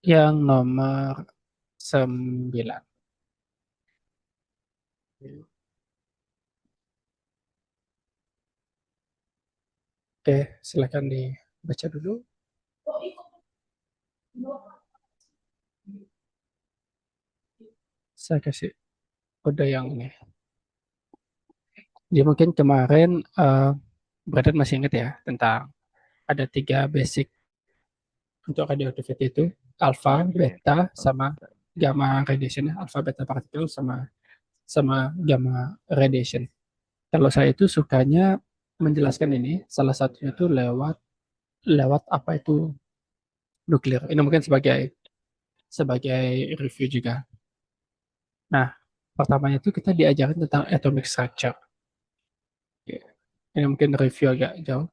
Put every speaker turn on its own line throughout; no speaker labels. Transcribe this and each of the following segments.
Yang nomor 9. Oke, silakan dibaca dulu. Saya kasih kode yang ini. Jadi mungkin kemarin Brandon masih ingat ya tentang ada 3 basic untuk radioactivity itu, alpha, beta, sama gamma radiation. Alpha, beta particle sama sama gamma radiation. Kalau saya itu sukanya menjelaskan ini, salah satunya itu lewat lewat apa itu nuklir. Ini mungkin sebagai sebagai review juga. Nah, pertamanya itu kita diajarin tentang atomic structure. Oke. Ini mungkin review agak jauh.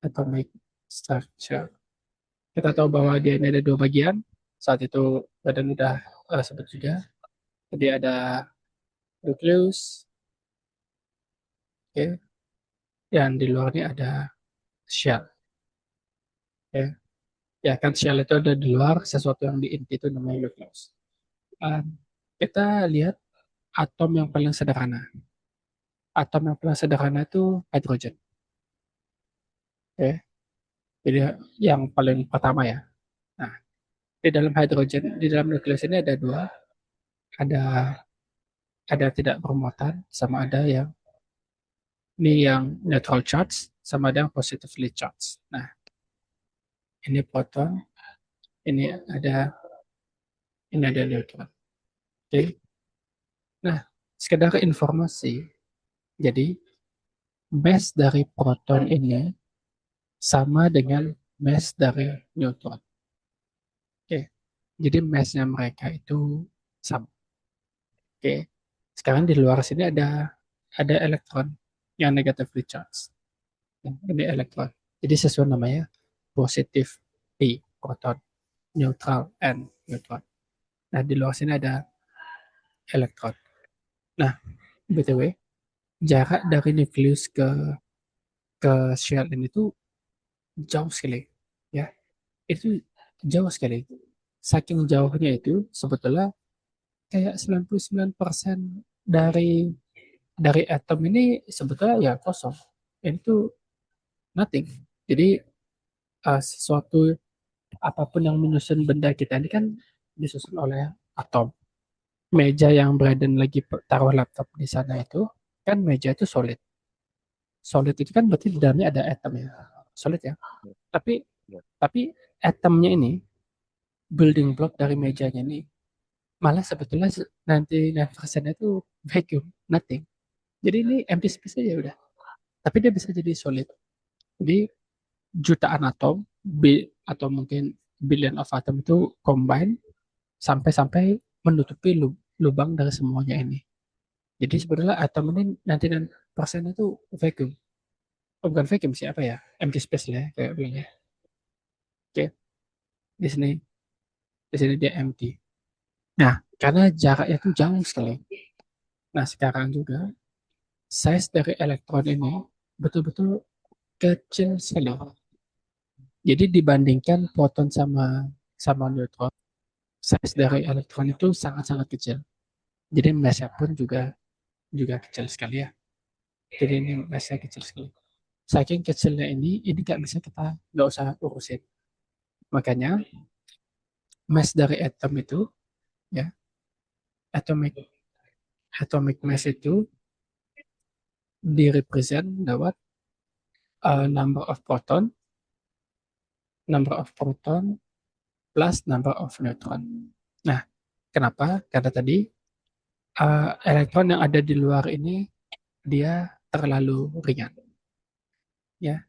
Atomic structure. Kita tahu bahwa dia ini ada 2 bagian. Saat itu badan udah sebut juga. Jadi ada nukleus, oke. Yang di luarnya ada shell. Oke. Ya kan shell itu ada di luar, sesuatu yang di inti itu namanya nukleus. Um, kita lihat atom yang paling sederhana. Atom yang paling sederhana itu hidrogen. Oke. Jadi yang paling pertama ya. Nah, di dalam hidrogen, di dalam nukleus ini ada dua, ada tidak bermuatan, sama ada yang ini yang neutral charge, sama ada yang positively charged. Nah, ini proton, ini ada neutral. Oke. Nah, sekedar informasi, jadi mass dari proton ini sama dengan mass dari neutron. Oke. Jadi massnya mereka itu sama. Oke. Sekarang di luar sini ada elektron yang negatively charged. Ini elektron. Jadi sesuai namanya positif P, proton, neutral N, neutron. Nah, di luar sini ada elektron. Nah, BTW, jarak dari nukleus ke shell ini tuh jauh sekali. Ya, itu jauh sekali. Saking jauhnya itu sebetulnya kayak 99% dari atom ini sebetulnya ya kosong. Itu nothing. Jadi sesuatu apapun yang menyusun benda kita ini kan disusun oleh atom. Meja yang Braden lagi taruh laptop di sana itu kan meja itu solid. Solid itu kan berarti di dalamnya ada atom ya. Solid ya.
Ya,
Tapi
ya,
atomnya ini, building block dari mejanya ini malah sebetulnya nanti 9% itu vacuum, nothing. Jadi ini empty space aja udah. Tapi dia bisa jadi solid. Jadi jutaan atom, atau mungkin billion of atom itu combine sampai menutupi lubang dari semuanya ini. Jadi sebetulnya atom ini nanti 9% itu vacuum. Oh, bukan vacuum sih, apa ya? Empty space lah ya, kayak bilangnya. Oke, di sini dia empty. Nah, karena jaraknya itu jauh sekali. Nah, sekarang juga size dari elektron ini betul-betul kecil sekali. Jadi dibandingkan proton sama neutron, size dari elektron itu sangat-sangat kecil. Jadi massnya pun juga kecil sekali ya. Jadi ini massnya kecil sekali. Saking kecilnya ini nggak usah urusin. Makanya mass dari atom itu, ya, atomic mass itu direpresent lewat number of proton plus number of neutron. Nah, kenapa? Karena tadi elektron yang ada di luar ini dia terlalu ringan, ya.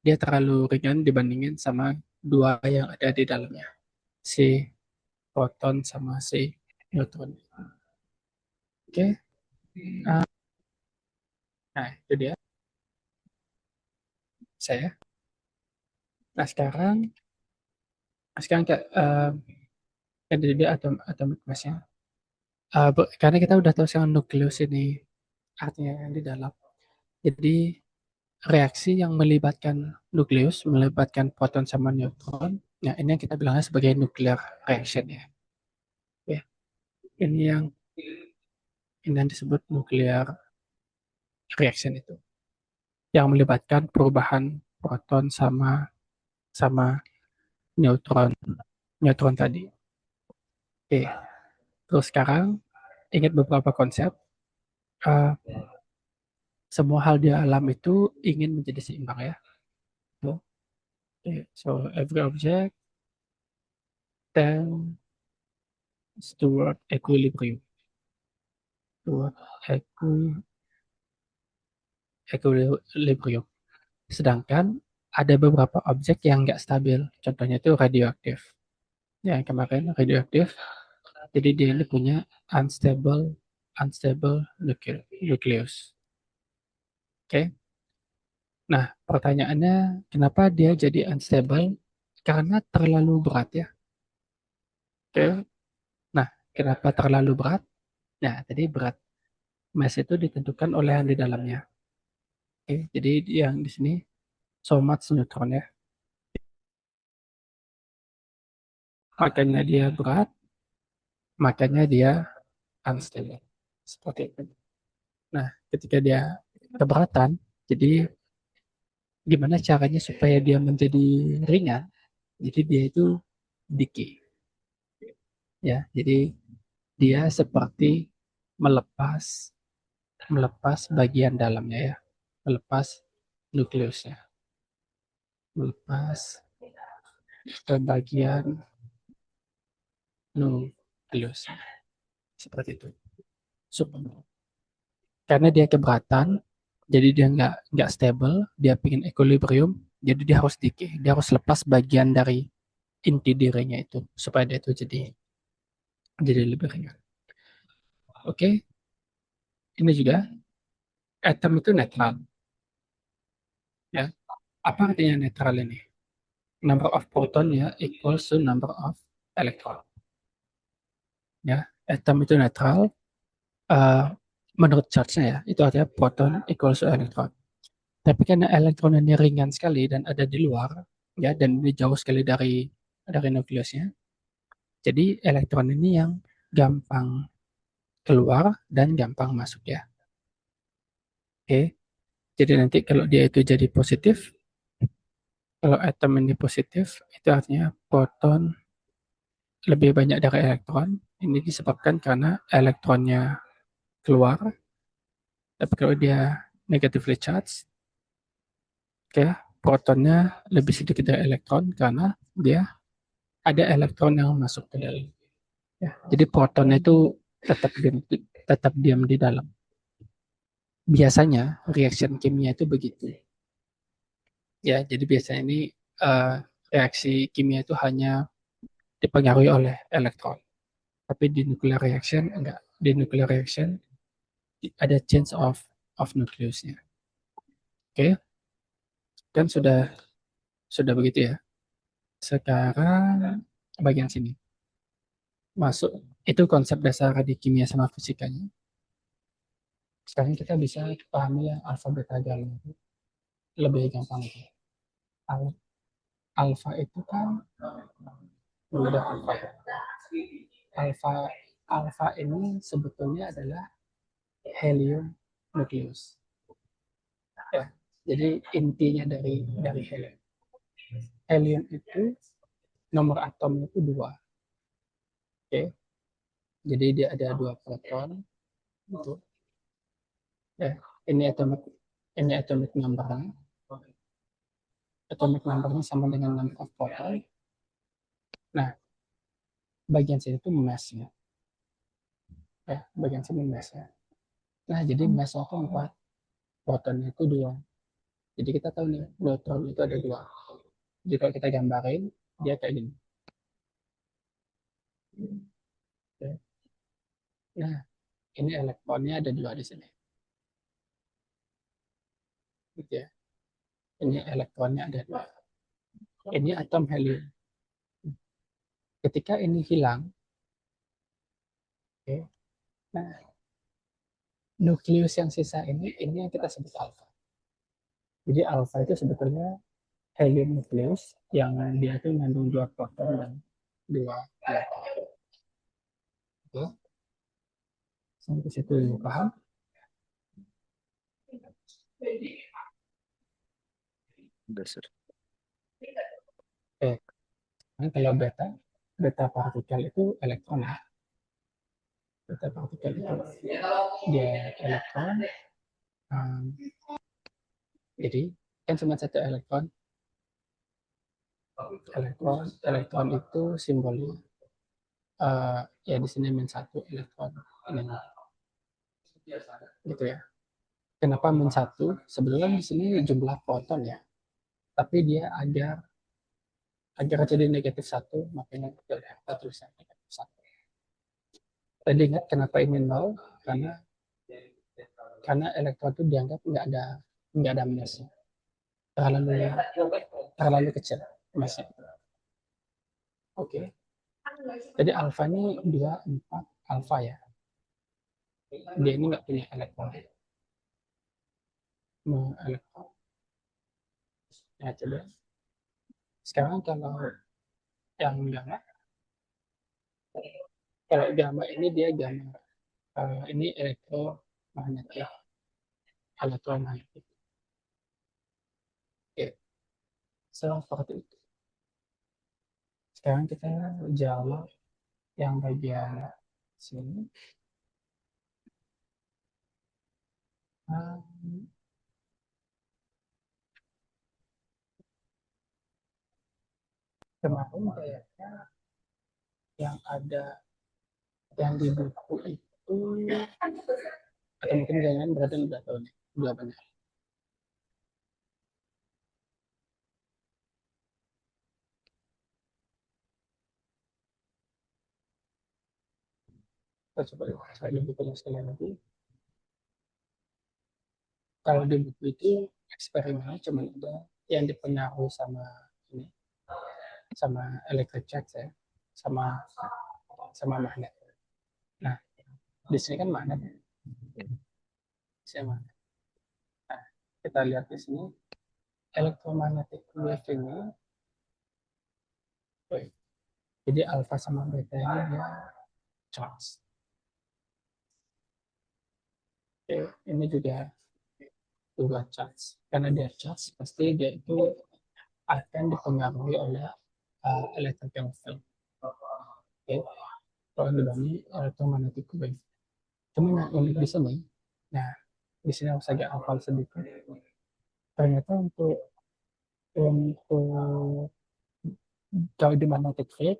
Dia terlalu ringan dibandingin sama dua yang ada di dalamnya, si proton sama si neutron. Oke. Uh, nah, itu dia saya. Nah, sekarang kayak kan jadi atomic mass-nya. Karena kita udah tahu sekarang nukleus ini artinya yang di dalam. Jadi reaksi yang melibatkan nukleus, melibatkan proton sama neutron, Nah, ini yang kita bilangnya sebagai nuclear reaction ya. Ya, ini yang disebut nuclear reaction itu, yang melibatkan perubahan proton sama sama neutron neutron tadi. Oke, terus sekarang ingat beberapa konsep. Uh, Semua hal di alam itu ingin menjadi seimbang ya. So, okay. So every object tends toward equilibrium. Toward equilibrium. Sedangkan ada beberapa objek yang nggak stabil. Contohnya itu radioaktif. Ya, yang kemarin radioaktif. Jadi dia ini punya unstable unstable nucleus. Oke. Okay? Nah, pertanyaannya kenapa dia jadi unstable? Karena terlalu berat ya. Oke. Okay? Nah, kenapa terlalu berat? Nah, tadi berat mass itu ditentukan oleh yang di dalamnya. Oke, okay? Jadi yang di sini so much neutron ya. Makanya dia berat, makanya dia unstable. Seperti itu. Nah, ketika dia keberatan, jadi gimana caranya supaya dia menjadi ringan? Jadi dia itu decay, ya. Jadi dia seperti melepas melepas bagian dalamnya ya, melepas nukleusnya, melepas ke bagian nukleusnya seperti itu. Karena dia keberatan, jadi dia nggak stable, dia pingin equilibrium, jadi dia harus decay, dia harus lepas bagian dari inti dirinya itu supaya dia itu jadi lebih ringan. Oke, ini juga atom itu netral, ya. Apa artinya netral ini? Number of proton ya equals to number of electron. Ya, atom itu netral. eh, Menurut charge-nya ya, itu artinya proton equals to electron. Tapi karena elektron ini ringan sekali dan ada di luar, ya, dan ini jauh sekali dari nukleusnya, jadi elektron ini yang gampang keluar dan gampang masuk ya. Oke, jadi nanti kalau dia itu jadi positif, kalau atom ini positif, itu artinya proton lebih banyak dari elektron. Ini disebabkan karena elektronnya keluar, tapi kalau dia negatively charged, oke, protonnya lebih sedikit dari elektron karena dia ada elektron yang masuk ke dalam. Ya, jadi protonnya itu tetap diam di dalam. Biasanya reaction kimia itu begitu. Ya, jadi biasanya ini eh, reaksi kimia itu hanya dipengaruhi oleh elektron. Tapi di nuclear reaction enggak. Di nuclear reaction ada change of nucleusnya. Oke, kan sudah begitu ya. Sekarang bagian sini masuk itu konsep dasar di kimia sama fisikanya. Sekarang kita bisa pahami yang alfa beta gamma itu lebih gampang. Al- Alfa itu kan udah alfa. Alfa alfa ini sebetulnya adalah helium nukleus. Ya. Jadi intinya dari helium. Helium itu nomor atomnya itu dua. Oke. Jadi dia ada dua proton. Itu. Ya. Ini atomic ini atomic number-nya. Atomic number-nya sama dengan number of proton. Nah, bagian sini itu mass-nya. Ya, bagian sini mass-nya. Nah, jadi mass-nya itu 4, protonnya itu 2. Jadi kita tahu nih, neutron itu ada 2. Jadi kalau kita gambarin, dia kayak gini. Oke. Nah, ini elektronnya ada 2 di sini. Gitu ya. Ini elektronnya ada 2. Ini atom helium. Ketika ini hilang, oke, nah, nukleus yang sisa ini yang kita sebut alfa. Jadi alfa itu sebetulnya helium nukleus yang dia itu mengandung 2 proton dan 2 neutron. Oke, sampai situ paham?
Dasar.
Oke, nah, kalau beta, beta partikel itu elektron ya. Beta partikel itu dia elektron. um, jadi kan cuma satu elektron. Elektron itu simbolnya ya di sini -1 elektron ini gitu ya. Kenapa -1? Sebetulnya di sini jumlah proton ya, tapi dia agar jadi -1, makanya kita tuliskan -1. Tadi ingat kenapa ini 0? Karena elektron itu dianggap nggak ada masnya, terlalu terlalu kecil masnya. Oke, jadi alfa ini 4 alfa ya. Dia ini nggak punya elektron. Elektron. Ya coba. Sekarang yang gamma, kalau gamma ini dia gamma ini elektromagnetik. Elektromagnetik. Oke, seperti itu. Sekarang kita jawab yang bagian sini. Kemarin kayaknya yang ada yang di buku itu, atau mungkin jangan berarti udah tahu nih jawabannya. Kita coba lihat saya di bukunya sekali lagi. Kalau di buku itu eksperimennya cuma ada yang dipengaruhi sama ini, sama electric charge ya, sama sama magnet. Nah, di sini kan magnet, sama. Nah, kita lihat di sini elektromagnetic wave ini, jadi alfa sama beta ini dia charge. Oke, ini juga charge. Karena dia charge, pasti dia itu akan dipengaruhi oleh electrical field. Oke, kalau dibanding elektromagnetic wave. Cuma yang unik di sini, nah di sini harus agak hafal sedikit. Ternyata untuk kalau di magnetic field,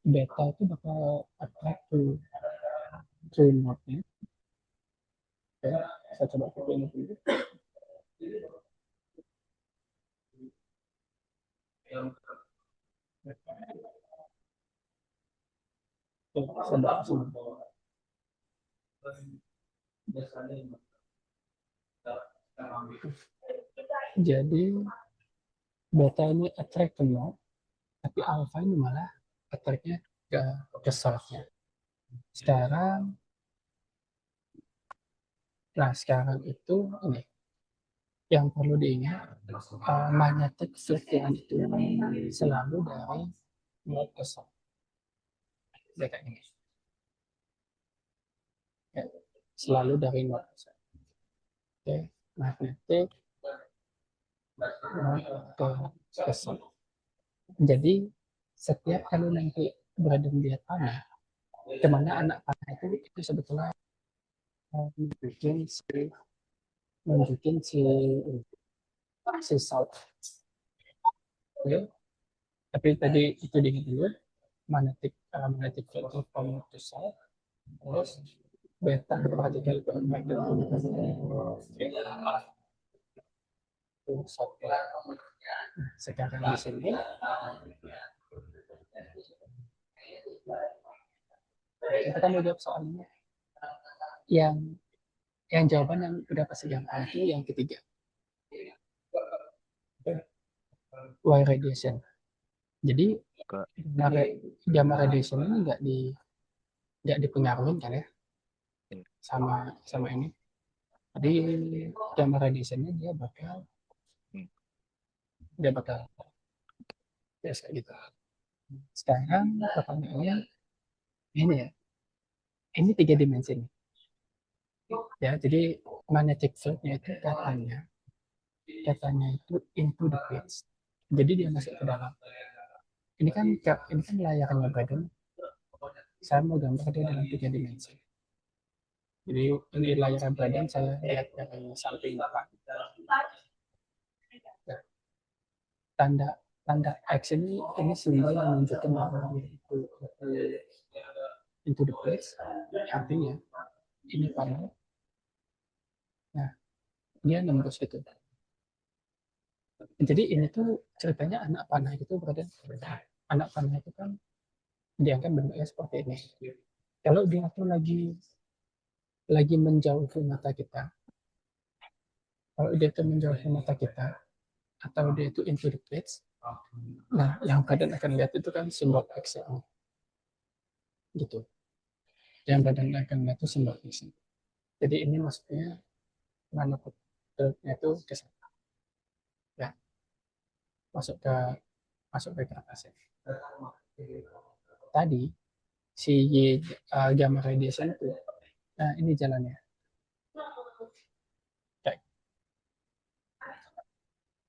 beta itu bakal attract to northnya. Oke, saya coba pakai ini dulu. Oke, saya bawa sini. Jadi beta ini attract ke north, tapi alpha ini malah attract-nya ke south-nya. Sekarang, sekarang itu ini yang perlu diingat, magnetic field yang itu selalu dari north ke south. Kayak ini. Ya, selalu dari north ke south. Oke, magnetic north ke south. Jadi setiap kali nanti berada di tanah, kemana anak panah itu sebetulnya nunjukin si south. Oke, tapi tadi itu diingat dulu, magnetic field from to south, terus beta partikel ke magnetic to south. Sekarang di sini kita mau jawab soalnya yang jawaban yang udah pasti gampang itu yang ketiga, Y radiation. Jadi gamma radiation ini nggak dipengaruhi kan ya sama ini. Jadi gamma radiationnya dia bakal dia bakal biasa gitu. Sekarang pertanyaannya ini ya, ini tiga dimensi nih. Ya, jadi magnetic field-nya itu katanya itu into the page. Jadi dia masuk ke dalam. Ini kan layarnya badan. Saya mau gambar dia dalam tiga dimensi. Jadi ini layar badan saya lihat dari samping depan. Nah, tanda tanda X ini simbol yang menunjukkan bahwa itu into the place. Artinya ini panel. Nah, dia nembus itu. Jadi ini tuh ceritanya anak panah itu berada. Anak panah itu kan dianggap bentuknya seperti ini. Kalau dia tuh lagi menjauhi mata kita, kalau dia tuh menjauhi mata kita, atau dia itu into the place, nah yang kalian akan lihat itu kan simbol X ini, gitu. Yang kalian akan lihat itu simbol X. Jadi ini maksudnya mana bentuknya itu ke sana, ya, masuk ke masuk ke atas ini. Tadi si gamma radiation itu, nah ini jalannya.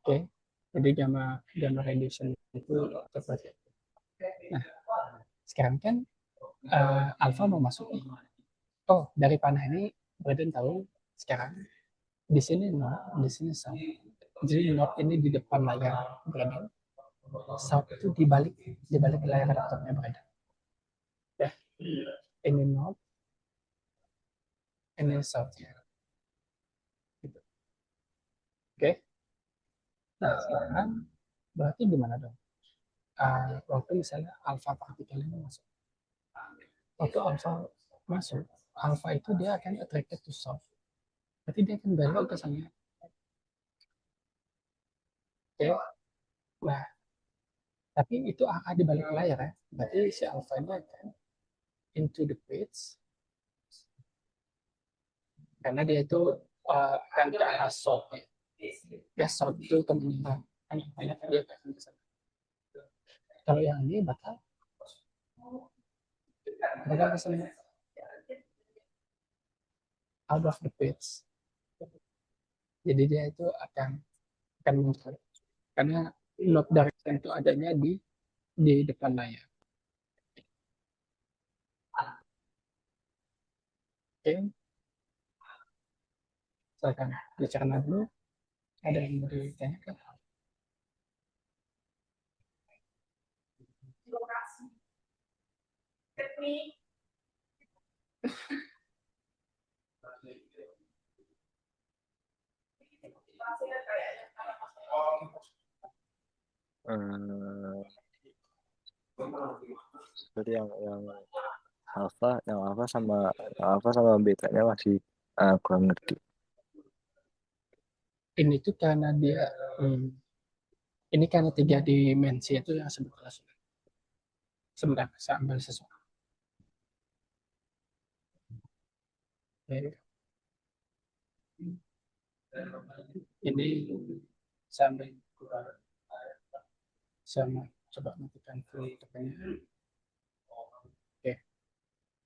Oke, okay. Jadi gamma gamma radiation itu seperti itu. Nah, sekarang kan alpha mau masuk. Oh, dari panah ini Braden tahu sekarang di sini north, di sini south. Jadi north ini di depan layar Braden, south itu di balik layar laptopnya Braden. Ya, ini north, ini south. Gitu. Oke. Nah, sekarang berarti gimana dong? Waktu misalnya alpha partikel ini masuk. Waktu alpha masuk, alpha itu dia akan attracted to south. Berarti dia akan belok ke sana. Oke. Nah, tapi itu akan di balik layar ya. Berarti si alpha ini akan into the page karena dia itu akan ke arah south. Ya south itu kemungkinan banyak dia akan ke sana. Kalau yang ini bakal ke sana out of the page. Jadi dia itu akan muncul karena not direction itu adanya di depan layar. Oke, silakan dicerna dulu. Ada yang mau ditanyakan?
Eh, Berarti yang alpha sama betanya masih kurang ngerti.
Ini tuh karena dia hmm, ini karena tiga dimensi itu yang sebetulnya sebentar saya ambil sesuatu. Oke. Ini sampai sama coba matikan filternya. Oke,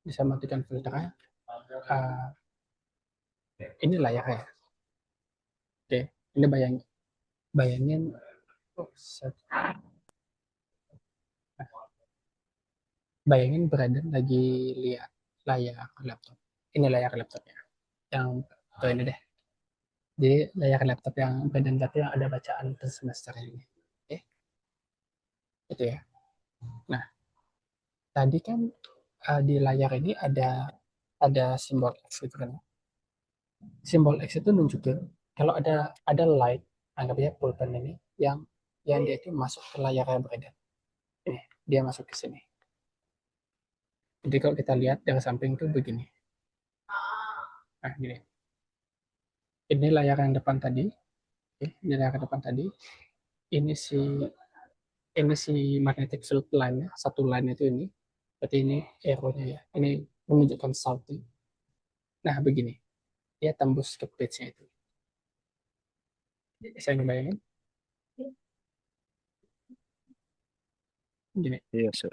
bisa matikan filternya. Uh, ini layar ya. Oke, ini bayangin oh, bayangin berada lagi lihat layar laptop. Ini layar laptopnya. Yang atau ini deh. Jadi layar laptop yang Brandon tadi yang ada bacaan semester ini. Oke, itu ya. Nah, tadi kan di layar ini ada simbol X gitu kan. Simbol X itu nunjukin kalau ada light, anggapnya pulpen ini yang dia itu masuk ke layar yang beredar. Ini dia masuk ke sini. Jadi kalau kita lihat dari samping itu begini. Nah, gini. Ini layar yang depan tadi. Oke, ini layar yang depan tadi. Ini si ini si magnetic field line-nya, satu line itu ini. Berarti ini arrow-nya ya. Ini menunjukkan south. Nah, begini. Dia tembus ke page-nya itu. Saya ngebayangin. Gini.
Iya, sir.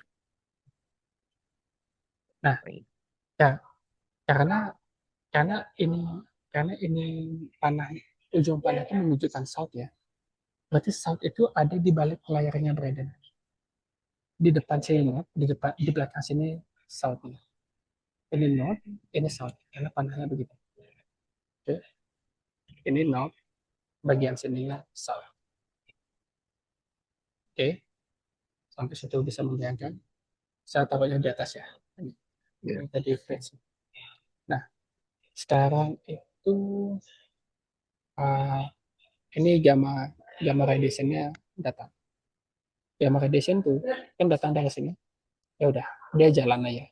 Nah, ya, karena karena ini karena ini panah ujung panah itu menunjukkan south ya. Berarti south itu ada di balik layarnya Braden. Di depan sini, di belakang sini south. Ini north, ini south. Karena panahnya begitu. Oke. Ini north, bagian sininya south. Oke. Sampai situ bisa membayangkan. Saya taruhnya di atas ya.
Iya.
Ini tadi fence. Nah, sekarang itu uh, ini gamma gamma radiationnya datang. Gamma radiation tuh kan datang dari sini. Ya udah, dia jalan aja.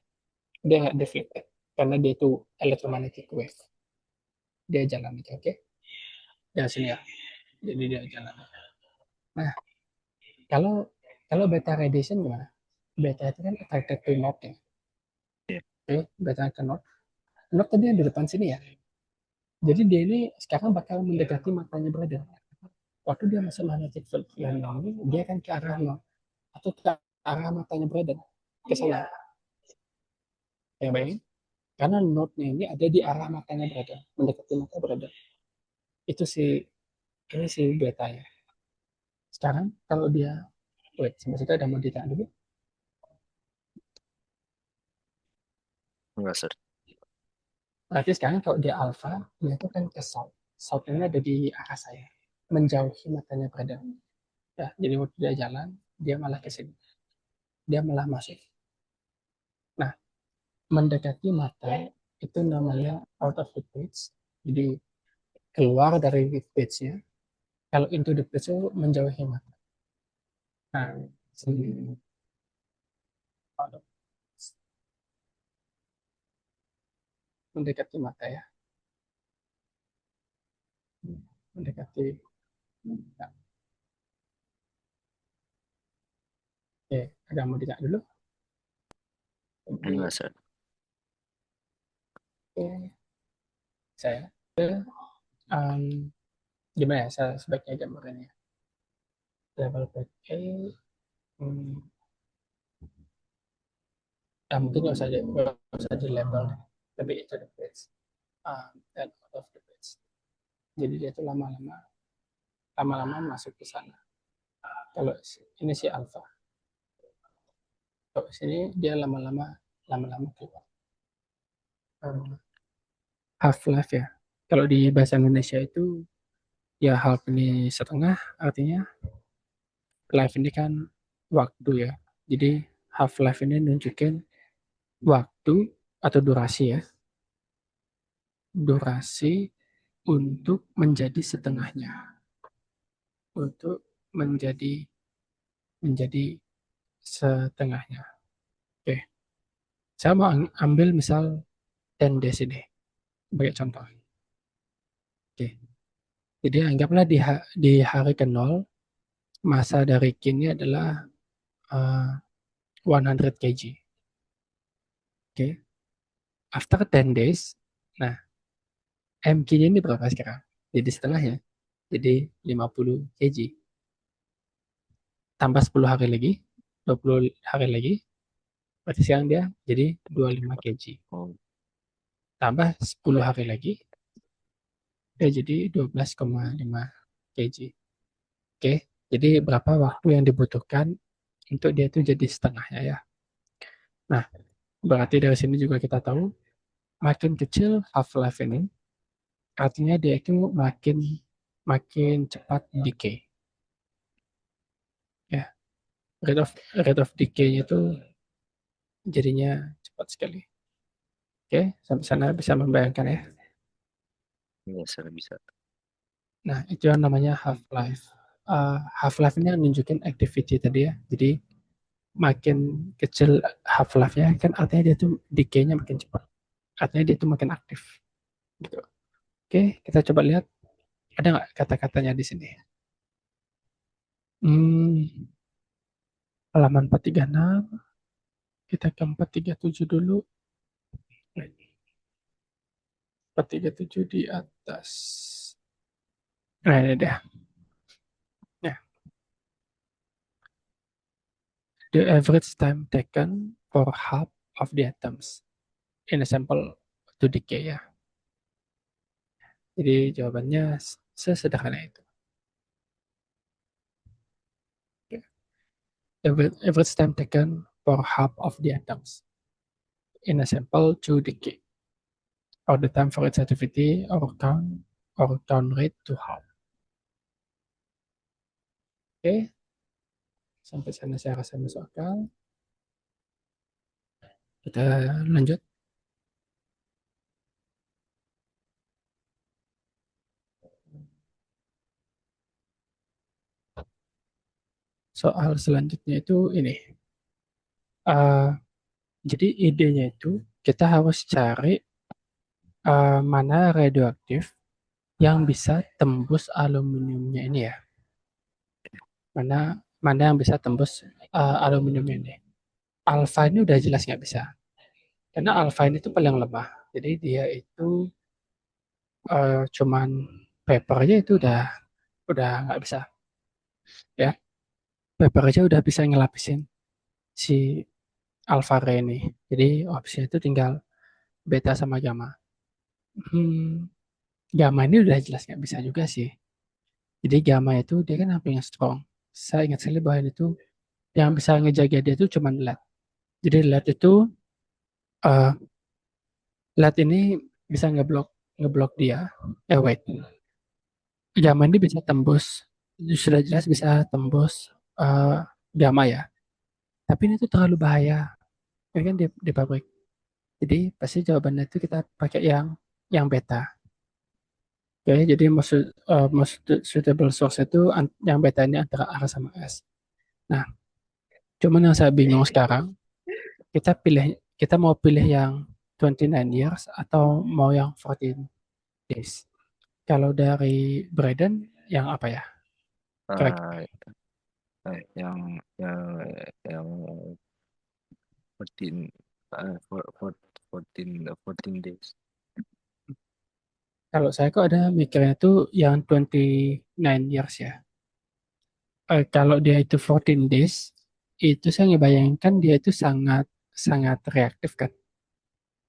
Dia nggak deflected karena dia itu electromagnetic wave. Dia jalan aja, oke? Dari sini ya. Jadi dia jalan. Nah, kalau kalau beta radiation gimana? Beta itu kan attracted to north ya.
Iya.
Oke, beta ke north. North tadi yang di depan sini ya. Jadi dia ini sekarang bakal mendekati matanya brother. Waktu dia masuk magnetic field yang ini, dia akan ke arah north atau ke arah matanya brother ke sana. Yang bayangin? Karena node-nya ini ada di arah matanya brother, mendekati mata brother. Itu si ini si beta ya. Sekarang kalau dia wait, sampai situ ada mau ditanya dulu.
Enggak, sir.
Berarti sekarang kalau dia alpha, dia itu kan ke south. South ini ada di arah saya, menjauhi matanya brother. Ya, jadi waktu dia jalan, dia malah ke sini. Dia malah masuk. Nah, mendekati mata itu namanya out of the page. Jadi keluar dari page-nya. Kalau into the page itu menjauhi mata. Nah, sini mendekati mata ya. Mendekati. Nah, oke, agak mau ditanya dulu. Jadi,
Enggak, sir.
oke, saya um, gimana ya saya sebaiknya gambarannya level back A mungkin nggak usah di label lebih itu the page dan out of the page jadi dia itu lama-lama masuk ke sana kalau ini si alpha kalau sini dia lama-lama keluar half life ya kalau di bahasa Indonesia itu ya half ini setengah artinya life ini kan waktu ya jadi half life ini nunjukin waktu atau durasi ya durasi untuk menjadi setengahnya untuk menjadi menjadi setengahnya oke saya mau ambil misal 10 days ini sebagai contoh oke jadi anggaplah di hari ke-0 masa dari kinnya adalah uh, 100 kg oke after 10 days nah MQ-nya ini berapa sekarang jadi setengah ya jadi 50 kg tambah 10 hari lagi 20 hari lagi berarti sekarang dia jadi 25 kg
Oh,
tambah 10 hari lagi ya jadi 12,5 kg oke jadi berapa waktu yang dibutuhkan untuk dia itu jadi setengahnya ya nah berarti dari sini juga kita tahu makin kecil half life ini artinya dia itu makin makin cepat decay ya rate of decay-nya itu jadinya cepat sekali oke sampai sana bisa membayangkan ya
iya, sir, bisa.
nah itu yang namanya half life half life ini yang nunjukin activity tadi ya jadi makin kecil half life-nya kan artinya dia tuh decay-nya makin cepat artinya dia tuh makin aktif gitu oke kita coba lihat ada nggak kata-katanya di sini hmm, halaman 436 kita ke 437 dulu 437 di atas nah ini deh ya the average time taken for half of the atoms in a sample to decay ya. Jadi jawabannya sesederhana itu. Average time taken for half of the atoms in a sample to decay, or the time for its activity or count rate to half. Oke, sampai sana saya rasa masuk akal. Kita lanjut. Soal selanjutnya itu ini. Jadi idenya itu kita harus cari mana radioaktif yang bisa tembus aluminiumnya ini ya. Mana yang bisa tembus aluminium ini. Alfa ini udah jelas nggak bisa. Karena alfa ini tuh paling lemah. Jadi dia itu cuman paper aja itu udah nggak bisa. Ya, paper aja udah bisa ngelapisin si alfa ray ini. Jadi opsinya itu tinggal beta sama gamma. Gamma ini udah jelas nggak bisa juga sih. Jadi gamma itu dia kan hampir yang strong. Saya ingat sekali bahwa itu yang bisa ngejaga dia itu cuma LED. Jadi uh, LED ini bisa ngeblok dia. Wait, gamma ini bisa tembus, sudah jelas bisa tembus gamma ya. Tapi ini tuh terlalu bahaya. Ini kan di pabrik. Jadi pasti jawabannya itu kita pakai yang beta. Oke, jadi most suitable source itu yang beta ini antara R sama S. Nah, cuman yang saya bingung sekarang, kita mau pilih yang 29 years atau mau yang 14 days. Kalau dari Braden, yang apa ya?
Uh, yang 14 14 days.
Kalau saya kok ada mikirnya tuh yang 29 years ya. Kalau dia itu 14 days, itu saya ngebayangkan dia itu sangat sangat reaktif kan.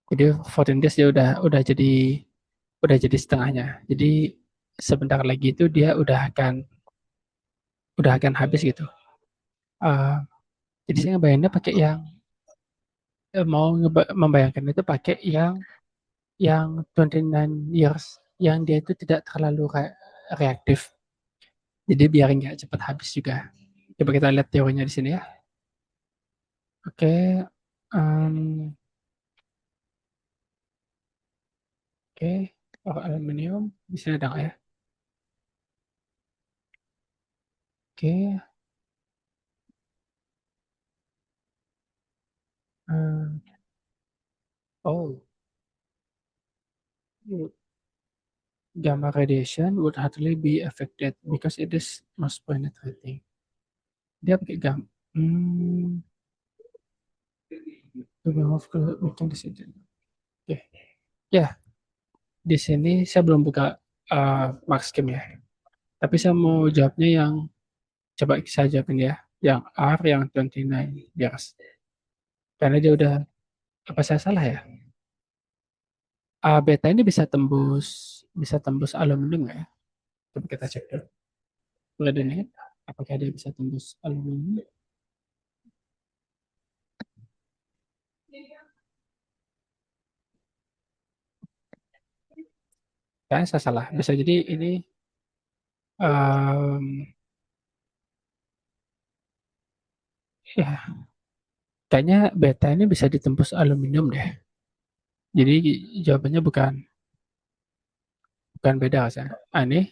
Jadi 14 days dia udah jadi setengahnya. Jadi sebentar lagi itu dia udah akan habis gitu. Uh, jadi saya ngebayanginnya pakai mau membayangkan itu pakai yang 29 years yang dia itu tidak terlalu reaktif. Jadi biar nggak cepat habis juga. Coba kita lihat teorinya di sini ya. Oke, um, oke, aluminium di sini ada nggak ya? Oke, um, oh, gamma radiation would hardly be affected because it is most penetrating. Dia pakai gamma. Making decision. Oke, ya, di sini saya belum buka mark scheme ya. Tapi saya mau jawabnya yang coba saya jawabin ya, yang R yang 29 years. Karena dia udah apa saya salah ya? Beta ini bisa tembus aluminium nggak ya? Coba kita cek dulu. Boleh deh, apakah dia bisa tembus aluminium? Kayaknya saya salah. Bisa jadi ini um, ya kayaknya beta ini bisa ditembus aluminium deh. Jadi jawabannya bukan bukan beda saya. Ini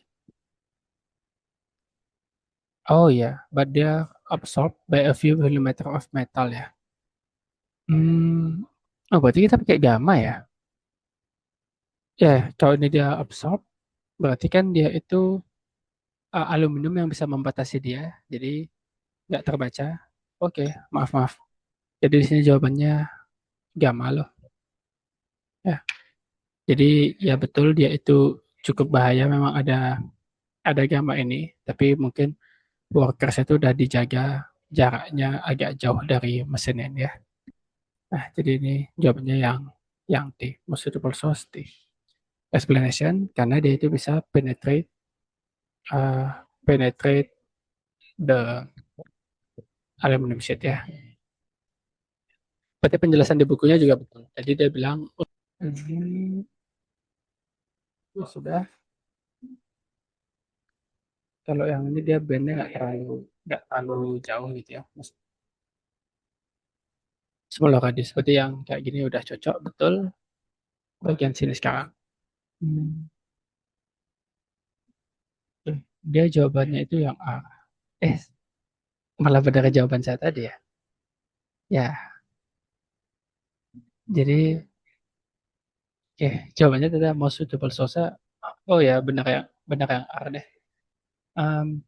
oh ya, but dia absorbed by a few millimeter of metal ya. Oh berarti kita pakai gamma ya? Ya, kalau ini dia absorb, berarti kan dia itu aluminium yang bisa membatasi dia, jadi nggak terbaca. Oke, maaf maaf. Jadi di sini jawabannya gamma loh. Ya, jadi ya betul dia itu cukup bahaya. Memang ada gamma ini, tapi mungkin workers itu udah dijaga jaraknya agak jauh dari mesin ini ya. Nah, jadi ini jawabannya yang D, most suitable source D. Explanation, karena dia itu bisa penetrate the aluminum sheet ya. Berarti penjelasan di bukunya juga betul. Jadi dia bilang, ini sudah, kalau yang ini dia bandnya nggak terlalu jauh gitu ya. Smaller radius, seperti yang kayak gini udah cocok betul bagian sini sekarang. Hmm. Dia jawabannya itu yang A. Eh, malah benar jawaban saya tadi ya. Ya, jadi jawabannya tidak most suitable source. Oh ya, benar yang A deh.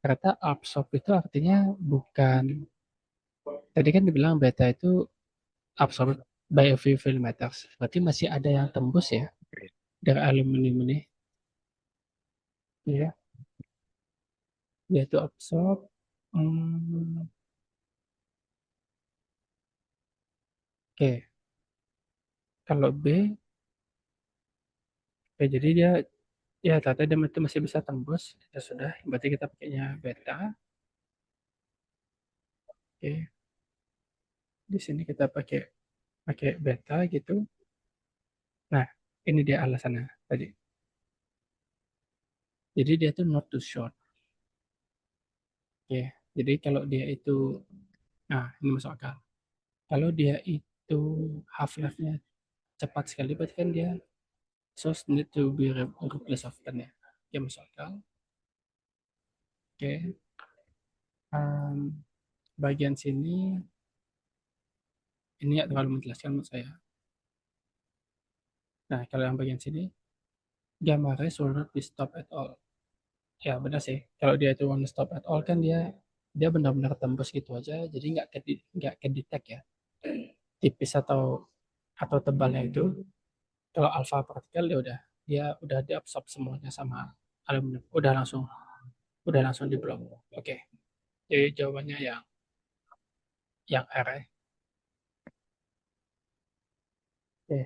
Ternyata absorb itu artinya bukan, tadi kan dibilang beta itu absorbed by a few millimeters. Berarti masih ada yang tembus ya dari aluminium ini. Ya, dia itu absorb. Hmm, oke, kalau B, oke, jadi dia ya ternyata dia masih bisa tembus. Ya sudah, berarti kita pakainya beta. Oke, di sini kita pakai pakai beta gitu. Nah, ini dia alasannya tadi. Jadi dia tuh not too short. Oke, jadi kalau dia itu, nah ini masuk akal. Kalau dia itu half life-nya cepat sekali, berarti kan dia source need to be replaced often ya. Ya masuk akal. Oke, bagian sini ini nggak terlalu menjelaskan menurut saya. Nah, kalau yang bagian sini, gamma ray should not be stopped at all. Ya benar sih. Kalau dia itu one stop at all kan dia dia benar-benar tembus gitu aja, jadi nggak kedetek ya. Tipis atau tebalnya itu. Kalau alpha partikel dia udah diabsorb semuanya sama aluminium. Udah langsung diblok. Oke. Jadi jawabannya yang R ya. Oke.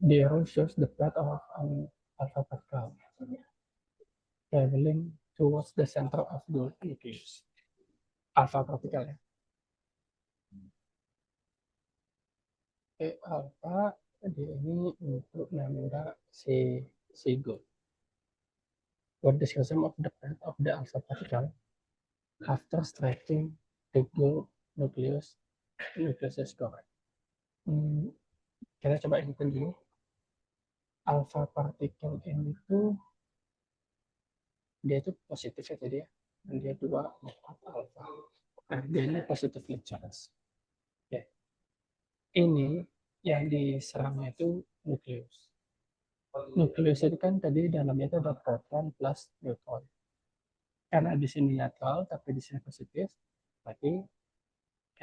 The arrow shows the path of an alpha particle traveling towards the center of the nucleus. Alpha particle ya. Oke, alpha dia ini untuk mengira si gold. What description of the path of the alpha particle after striking the gold nucleus is correct. Hmm, kita coba input dulu. Alpha partikel ini tuh dia itu positif ya tadi ya. Dan dia 2, 4 alpha. Nah, dia ini positively charged. Oke. Ini yang diserangnya itu nukleus. Nukleus itu kan tadi dalamnya itu ada proton plus neutron. Karena di sini netral tapi di sini positif, berarti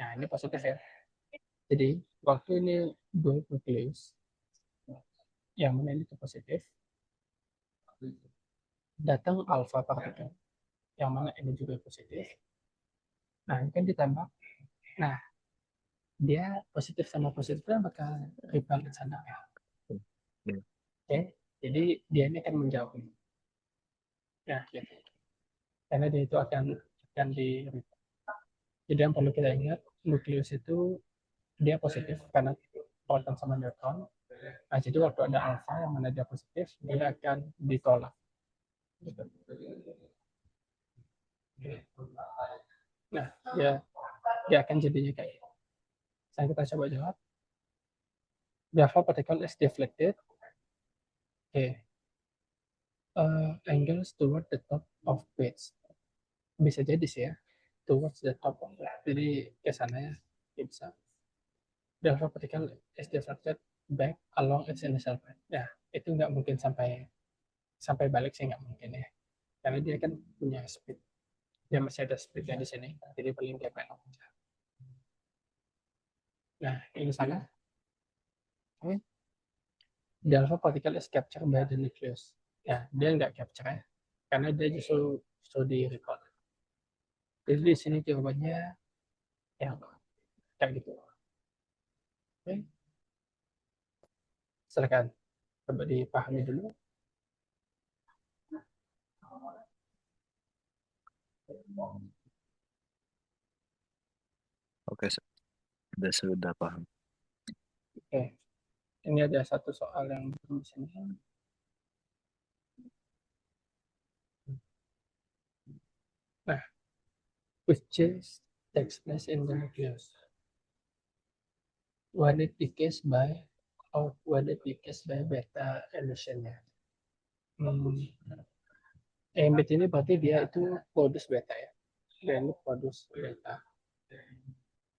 ya ini positif ya. Jadi waktu ini dua nukleus yang mana ini itu positif, datang alpha partikel yang mana ini juga positif. Nah, ini kan ditembak. Nah, dia positif sama positif kan bakal rebound ke sana ya. Oke, jadi dia ini akan menjauh. Ya, gitu. Karena dia itu akan di rebound. Jadi yang perlu kita ingat, nukleus itu dia positif karena proton sama neutron. Nah, jadi waktu ada alfa yang mana dia positif, dia akan ditolak. Gitu. Nah, dia akan jadinya kayak gitu. Saya kita coba jawab. The alpha particle is deflected. Okay. Angles toward the top of page. Bisa jadi sih ya. Towards the top of page. Jadi ke sana ya. Bisa. The alpha particle is deflected back along its initial path. Ya, itu nggak mungkin sampai sampai balik sih nggak mungkin ya. Karena dia kan punya speed. Dia masih ada speednya di sini. Jadi paling dia pengen. Nah, ini sana. Okay. The alpha particle is captured by the nucleus. Ya, dia nggak capture ya. Karena dia justru di record. Jadi di sini jawabannya yang kayak gitu. Oke, silakan coba dipahami dulu.
Oke, sudah paham.
Oke, ini ada satu soal yang di sini. Nah, which is takes place in the nucleus. When it decays by or when it decays by beta emission-nya. Embed ini berarti dia itu produce beta ya. Dan ini produce beta.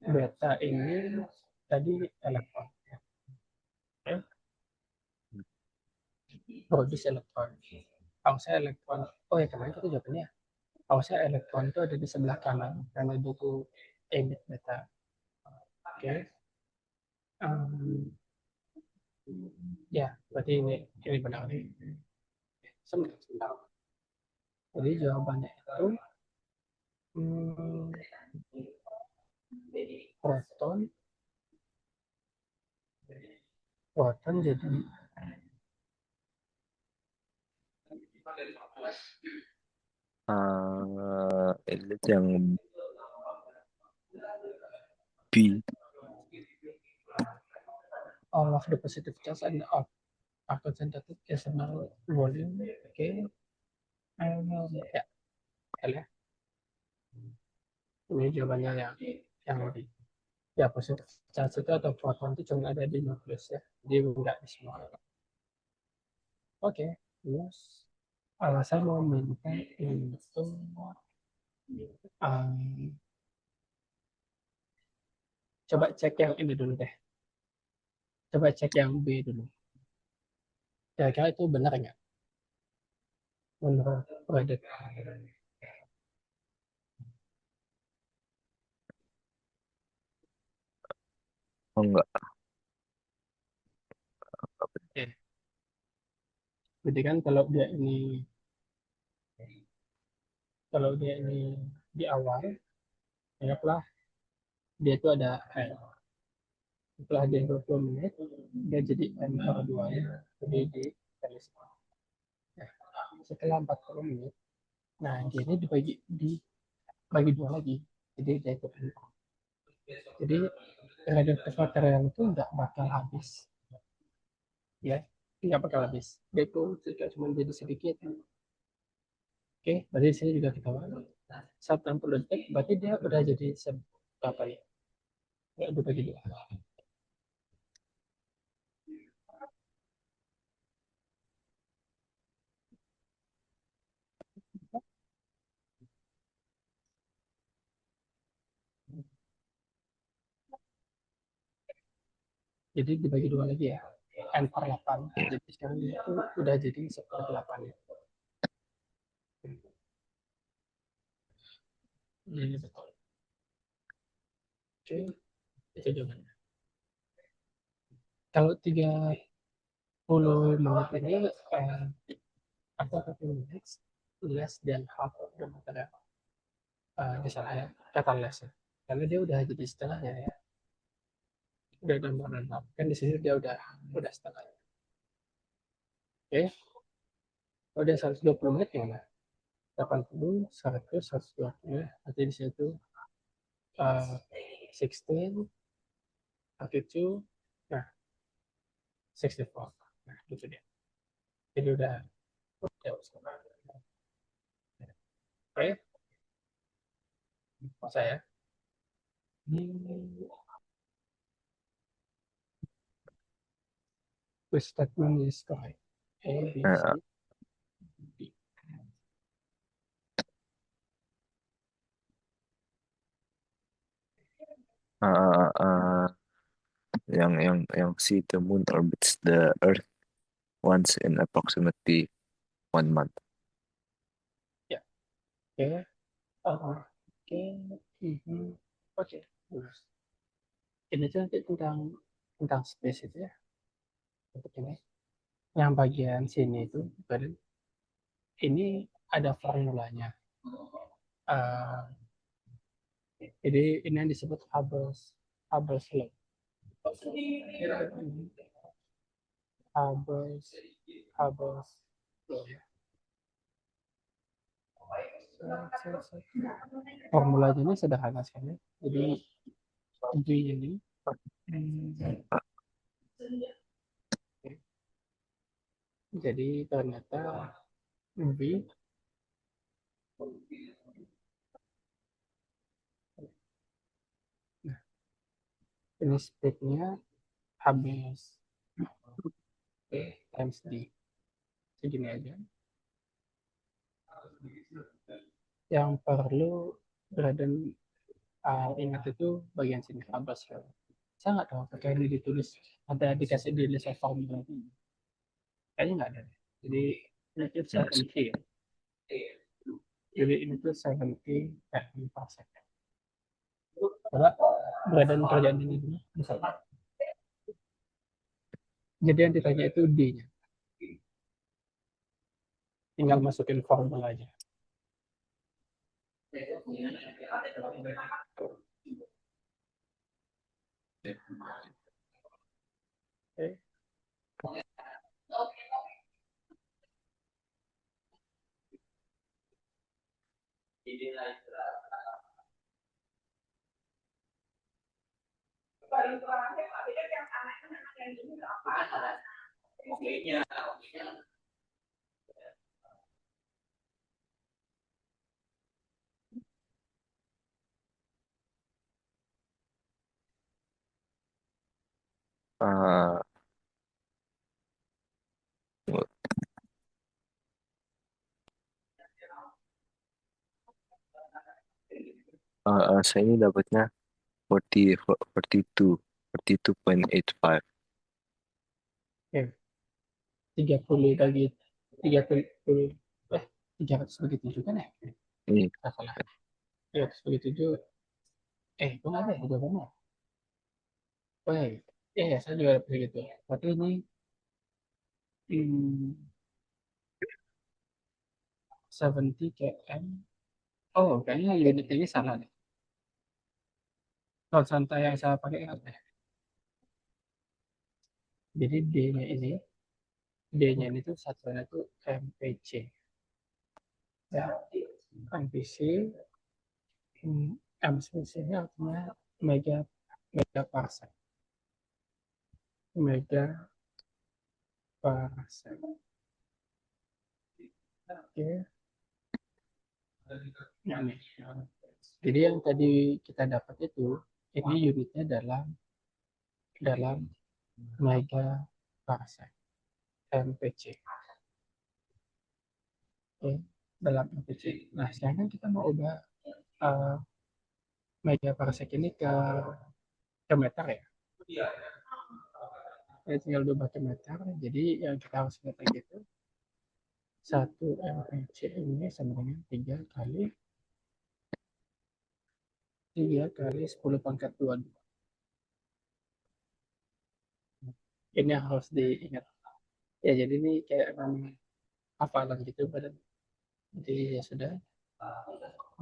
Beta ini tadi elektron. Okay? Produce elektron. Harusnya elektron. Oh ya kemarin kita jawabannya. Harusnya elektron itu ada di sebelah kanan karena itu tuh emit beta. Oke. Okay? Ya, berarti ini benar nih. Sebentar. Jadi jawabannya itu hmm, proton proton jadi
Elit yang B.
all of the positive charge and are concentrated decimal volume. Oke. Okay. Ya, ya. Ini jawabannya yang lebih ya positif charge itu atau proton itu cuma ada di nukleus ya, jadi enggak di semua. Oke, terus alasan mau minta itu um, coba cek yang ini dulu deh, coba cek yang B dulu, kira-kira itu benar nggak menurut Reddit?
Oh enggak.
Oke. Jadi kan kalau dia ini di awal, anggaplah dia itu ada setelah dia 20 menit dia jadi n per 2 ya, jadi di teleskop. Nah, setelah 40 menit, nah dia ini dibagi dua lagi, jadi dia ikut n. Jadi radioaktif material itu nggak bakal habis, ya nggak bakal habis. Dia itu cuma jadi sedikit. Oke, berarti di sini juga kita saat 60 detik, berarti dia udah jadi berapa ya? Nggak dibagi dua. Jadi dibagi dua lagi ya. N per 8.
Ya.
Jadi sekarang dia itu udah jadi 1/8 ya. Ini betul. Oke, itu jawabannya. Kalau 30 menit ini atau 30 menit less than half of the material. Misalnya kata less ya. Karena dia udah jadi setengahnya ya. Udah gambar lengkap. Kan di sini dia udah setengahnya. Oke, kalau dia 120 menit gimana? 80, 100, 120. Nanti di situ 16, 32, nah 64. Nah, gitu dia. Jadi udah jauh sekarang. Oke, mau saya. Which statement is correct? A, B,
Eh,
C, D.
uh, uh, yang see the moon orbits the Earth once in approximately 1 month.
Ya, oke. Oke. Oke. Terus. Ini tuh nanti tentang space itu ya. Untuk ini. Yang bagian sini itu, ini ada formulanya. Eh, Jadi ini yang disebut Hubble's law. Hubble's law ya. Formulanya ini sederhana sekali. Jadi intinya ini jadi ternyata V nah, ini speednya Hubble times D segini aja. Yang perlu Braden ingat itu bagian sini Hubble law. Saya nggak tahu apakah ini ditulis ada dikasih di list of formula ini. Kayaknya nggak ada. Jadi ini tuh 70 ya. Jadi ini tuh 70 per second. Coba Braden kerjaan ini dulu. Misalnya. Jadi yang ditanya itu D-nya. Tinggal masukin formula aja. Oke.
Uh, saya ini dapatnya 42.85.
Oke. 30 bagi 30 300 bagi 7 kan ya?
Ini
Salah. 300 bagi 7 kok nggak ada ya jawabannya? Oh ya, saya juga dapat begitu. Berarti ini hmm, 70 km. Oh, kayaknya unit ini salah nih. Konstanta yang saya pakai apa? Jadi D-nya ini tuh satuannya tuh MPC. Ya, MPC, MPC ini artinya mega mega parsec. Mega parsec. Oke. Nah, nih. Jadi yang tadi kita dapat itu, ini unitnya dalam dalam mega parsec, MPC. Oke, dalam MPC. Nah, sekarang kita mau ubah uh, mega parsec ini ke meter ya. Ya, tinggal ubah ke meter. Jadi yang kita harus ingat lagi itu 1 MPC ini sama dengan 3 kali 10⁻². Ini yang harus diingat. Ya, jadi ini kayak memang hafalan gitu badan. Jadi ya sudah,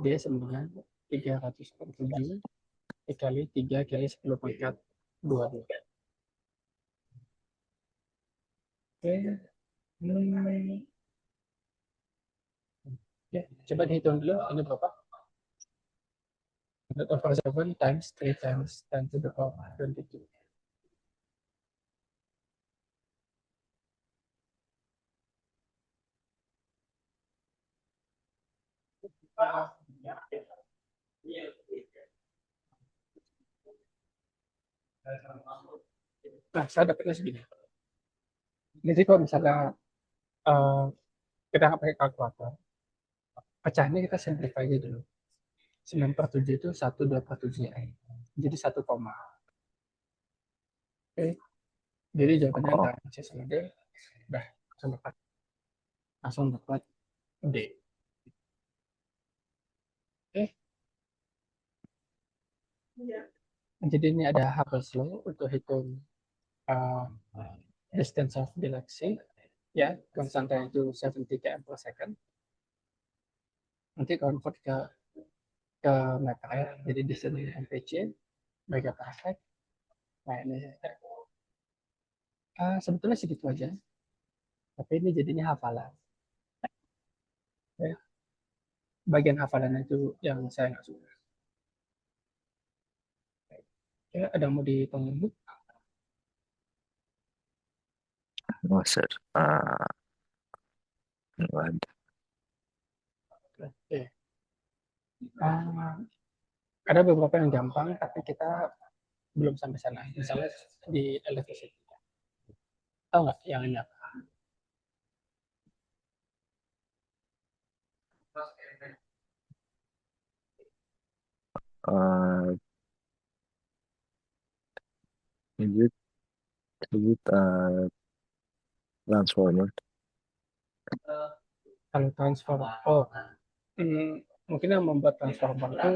dia sama dengan 347 dikali 3 kali 10⁻². Oke. Ya, coba dihitung dulu ini berapa? 100/7 times 3 times 10 to the power 22. Nah, saya dapatnya segini. Jadi kalau misalnya uh, kita nggak pakai kalkulator, pecahnya kita simplify aja dulu. 9/7 itu 1/2/7 ya. Jadi 1 koma. Oke. Jadi jawabannya
oh,
antara C sama D. Udah, langsung dapat D. Oke. Jadi ini ada Hubble's law untuk hitung uh, distance of galaxy. Ya, konstanta itu 70 km per second. Nanti convert ke ke meter ya. Jadi di sini MPC, mega parsec. Nah ini sebetulnya segitu aja, tapi ini jadinya hafalan. Ya. Bagian hafalan itu yang saya nggak suka. Ya, ada mau ditunggu?
No, sir. Nggak ada.
Oke. Ah, ada beberapa yang gampang, tapi kita belum sampai sana. Misalnya di electricity. Tahu nggak yang ini apa?
Uh, is it transformer?
Kalau transformer, oh, mungkin yang membuat transformer itu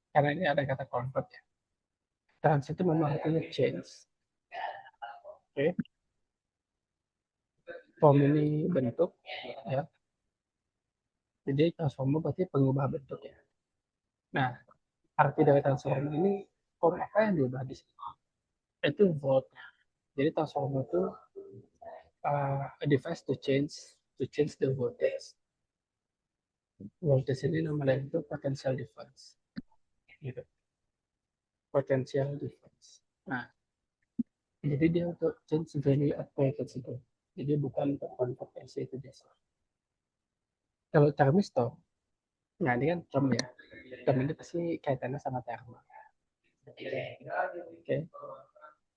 karena ini ada kata convert ya. Trans itu memang artinya change. Oke, form ini bentuk ya. Jadi transformer berarti pengubah bentuk ya. Nah, arti dari transformer ini form apa yang diubah di sini? Itu volt. Jadi transformer itu a device to change the voltage. Voltage ini namanya itu potential difference. Gitu. Potential difference. Nah, jadi dia untuk change value of voltage itu. Jadi bukan untuk convert AC itu biasa. Kalau termistor, nah ini kan term ya. Term ini pasti kaitannya sama thermal. Oke,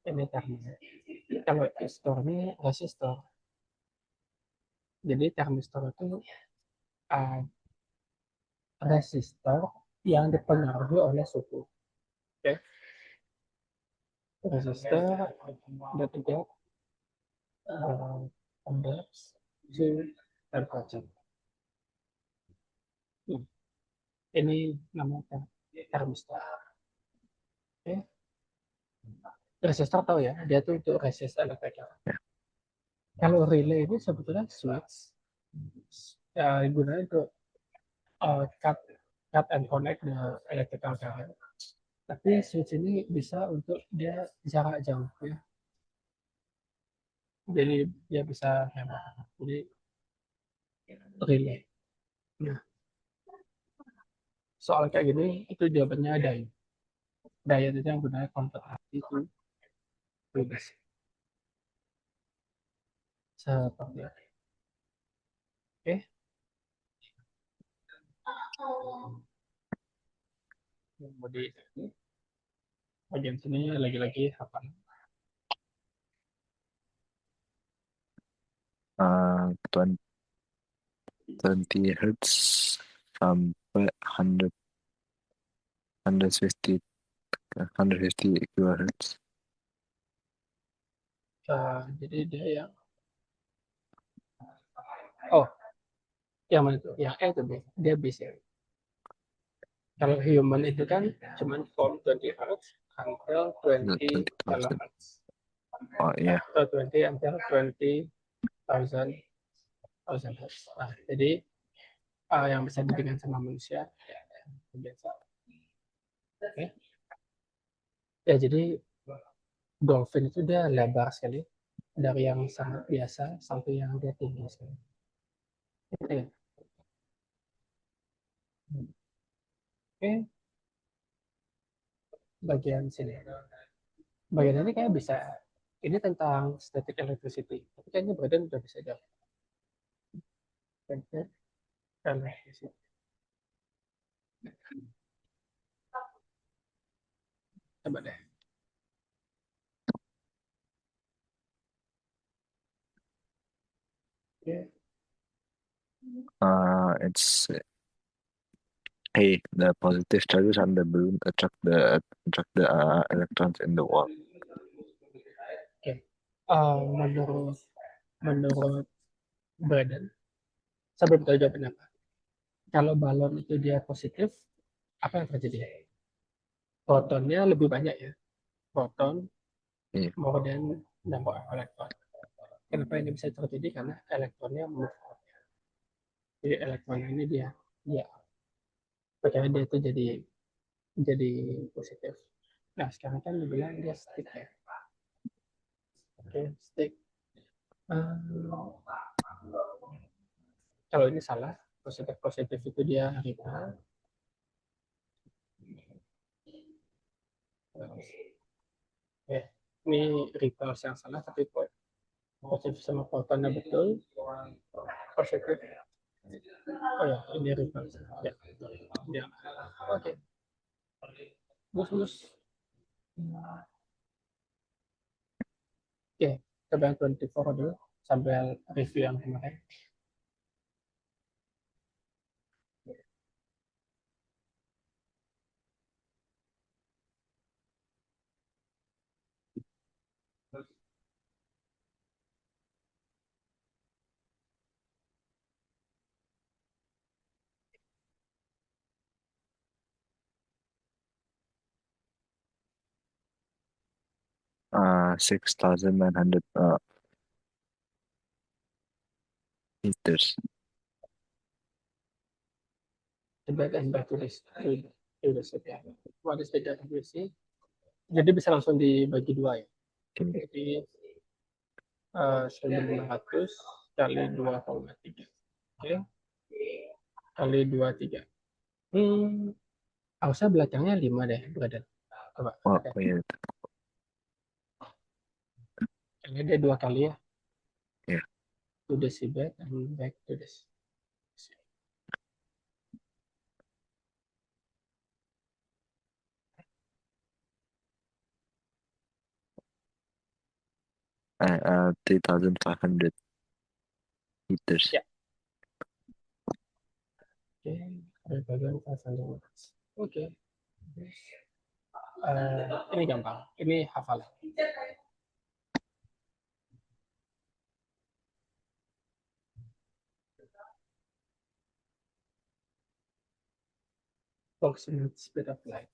ini termnya. Kalau istor ini resistor. Jadi termistor itu uh, resistor yang dipengaruhi oleh suhu. Oke, resistor dan juga conducts to temperature. Hmm. Ini namanya termistor. Oke, resistor tahu ya, dia tuh untuk resist electrical. Kalau relay ini sebetulnya switch ya gunanya untuk cut cut and connect the electrical current. Tapi switch ini bisa untuk dia jarak jauh ya. Jadi dia bisa hemat. Jadi relay. Nah, soal kayak gini itu jawabannya daya. Daya itu yang gunanya konversi itu bebas. Seperti itu. Oke, kemudian bagian sini lagi-lagi apa?
20 Hertz sampai 150 kilohertz.
Jadi dia yang oh yang mana itu? Yang E itu B. Dia base. Kalau human itu kan cuman from 20 Hz until 20
20,000.
kilohertz.
Oh iya.
Atau 20 until 20,000 Hz. Nah, jadi yang bisa didengar sama manusia ya, biasa. Okay. Ya jadi dolphin itu dia lebar sekali dari yang sangat biasa sampai yang dia tinggi sekali. Oke, okay. Bagian sini. Bagian ini kayak bisa. Ini tentang static electricity. Tapi kayaknya badan udah bisa jawab. Static electricity. Coba deh. Okay.
It's the positive charges on the balloon attract the electrons in the wall.
Okay. Menurut menurut badan, saya belum tahu jawabannya apa. Kalau balon itu dia positif, apa yang terjadi? Protonnya lebih banyak ya. Proton
Iya.
more than number of elektron. Kenapa ini bisa terjadi? Karena elektronnya move out. Jadi elektron ini dia Makanya dia itu jadi positif. Nah sekarang kan dibilang dia stick ya. Oke, stick. Um, Kalau ini salah, positif positif itu dia ripple. Ya, ini ripple yang salah, tapi positif sama fotonnya betul. Positif. Oh ya, ini ripple. Ya, ya. Oke, bus bus. Oke, coba yang 24 dulu sampai review yang kemarin.
6,900 meters.
Back and back to this ya. What is the WC? Jadi bisa langsung dibagi dua ya.
Okay.
Jadi 1.500 kali 2,3. Oke, kali 23. Harusnya belakangnya 5 deh, brother. Coba.
Oh,
Oke.
iya.
Ini dia 2 kali ya.
Yeah.
To the seabed and back to the sea.
3,500 meters.
Ya. Oke, bagian pasang. Oke. Ini gampang. Ini hafalan. Approximate speed of light.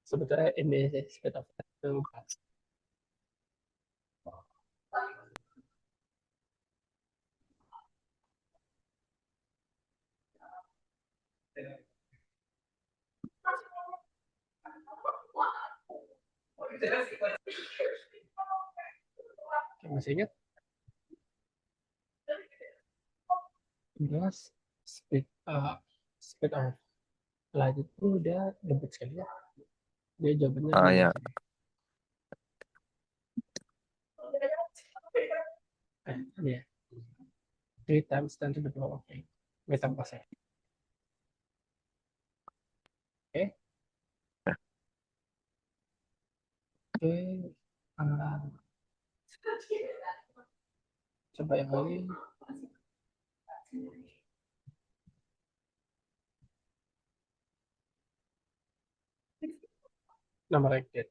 Sebetulnya ini speed of light itu masih ingat? Jelas speed of light itu dia lembut sekali ya. Dia jawabannya 5
Ya.
sini. Ini ya. 3 times 10 to the power of 8 meter per second. Oke. Oke. Coba yang lain. Nomor rated.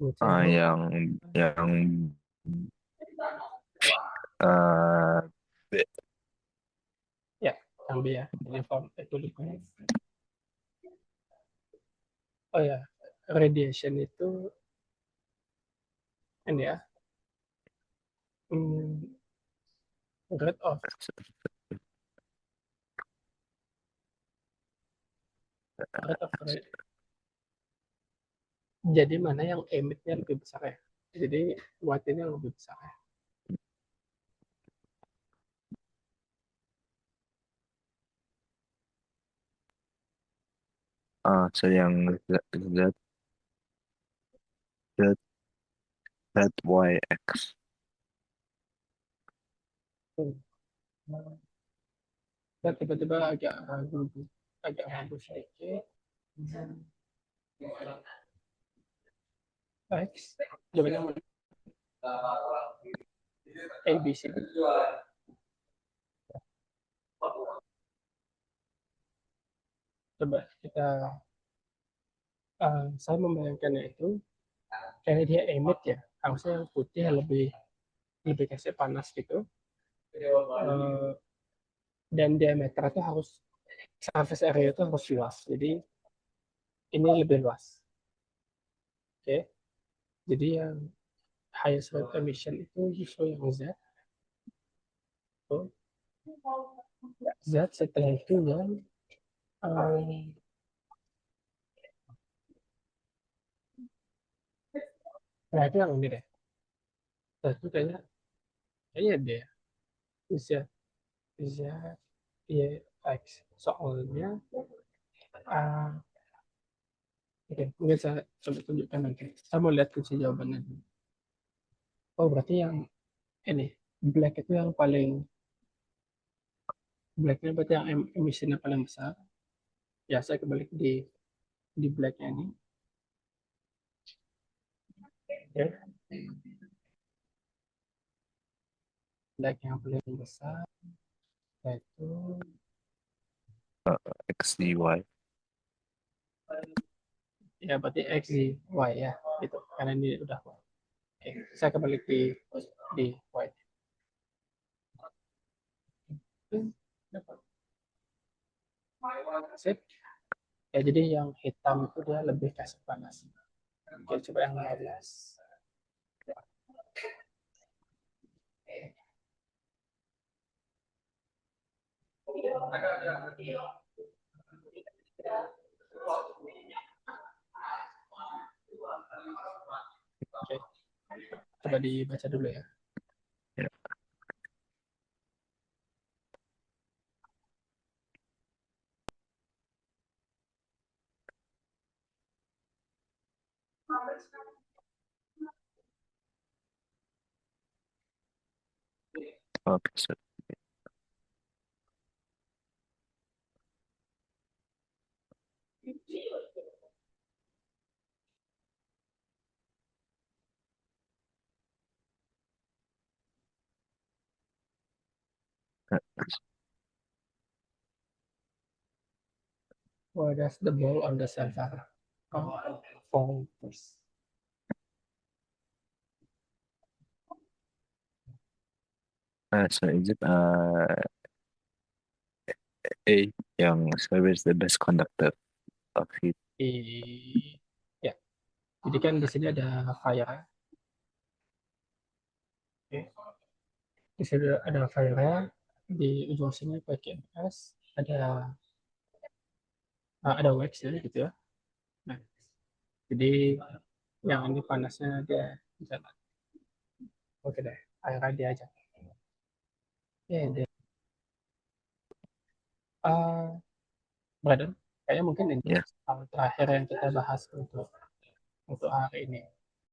Yang uh, B.
Ya, yang B ya. Ini form itu. Oh ya, radiation itu ini ya. Rate of rate of jadi mana yang emitnya lebih besar ya? Jadi watt ini yang lebih besar ya.
So yang Y, X.
Dan tiba-tiba agak ragu sedikit. X, jawabannya ABC. Coba kita, saya membayangkannya itu, karena dia emit ya, harusnya yang putih lebih lebih kasih panas gitu. dan diameter itu harus surface area itu harus luas. Jadi ini lebih luas. Oke. Jadi yang highest rate emission itu justru yang Z. Tuh. Z setelah itu yang um, nah itu yang ini deh. Nah, itu kayaknya deh. Z Z Y X. Soalnya uh, oke, mungkin saya coba tunjukkan nanti. Saya mau lihat kunci jawabannya dulu. Oh, berarti yang ini black itu yang paling black ini berarti yang emisinya paling besar. Ya, saya kembali di black ini. Ya, black yang paling besar yaitu
X, D, Y.
ya berarti X di Y ya gitu. Karena ini udah Y. Oke, saya kembali di Y. Sip. Ya, jadi yang hitam itu dia lebih kasih panas. Oke, coba yang 15. Oke, coba dibaca dulu ya.
Yeah. Okay, so uh,
Where does the ball on the silver fall first?
so is it A, yang silver is the best conductor of heat?
Ya, jadi kan di sini ada fire. Oke. Di sini ada fire di ujung sini pakai S ada wax ya gitu ya. Nah, jadi yang ini panasnya dia jalan. Oke deh, airnya dia aja. Ya, deh. Brother, kayaknya mungkin ini
Yeah.
hal terakhir yang kita bahas untuk hari ini.